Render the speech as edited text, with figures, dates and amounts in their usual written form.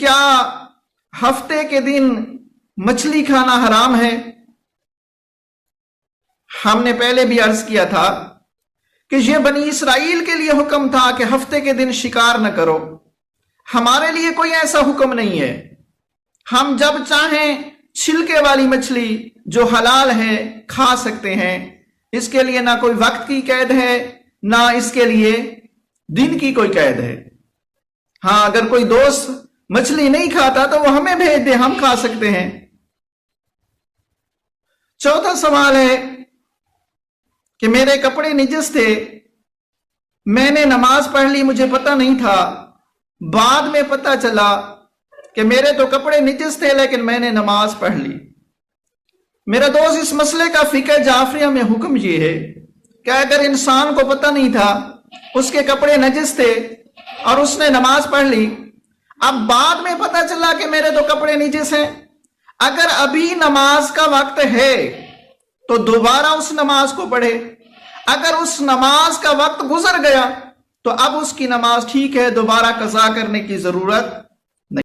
کیا ہفتے کے دن مچھلی کھانا حرام ہے؟ ہم نے پہلے بھی عرض کیا تھا کہ یہ بنی اسرائیل کے لیے حکم تھا کہ ہفتے کے دن شکار نہ کرو، ہمارے لیے کوئی ایسا حکم نہیں ہے۔ ہم جب چاہیں چھلکے والی مچھلی جو حلال ہے کھا سکتے ہیں، اس کے لیے نہ کوئی وقت کی قید ہے نہ اس کے لیے دن کی کوئی قید ہے۔ ہاں، اگر کوئی دوست مچھلی نہیں کھاتا تو وہ ہمیں بھیج دے، ہم کھا سکتے ہیں۔ چوتھا سوال ہے کہ میرے کپڑے نجس تھے، میں نے نماز پڑھ لی، مجھے پتہ نہیں تھا، بعد میں پتہ چلا کہ میرے تو کپڑے نجس تھے لیکن میں نے نماز پڑھ لی۔ میرا دوست، اس مسئلے کا فقہ جعفریہ میں حکم یہ ہے کہ اگر انسان کو پتہ نہیں تھا، اس کے کپڑے نجس تھے اور اس نے نماز پڑھ لی، اب بعد میں پتہ چلا کہ میرے تو کپڑے نجس ہیں، اگر ابھی نماز کا وقت ہے تو دوبارہ اس نماز کو پڑھے، اگر اس نماز کا وقت گزر گیا تو اب اس کی نماز ٹھیک ہے، دوبارہ قضا کرنے کی ضرورت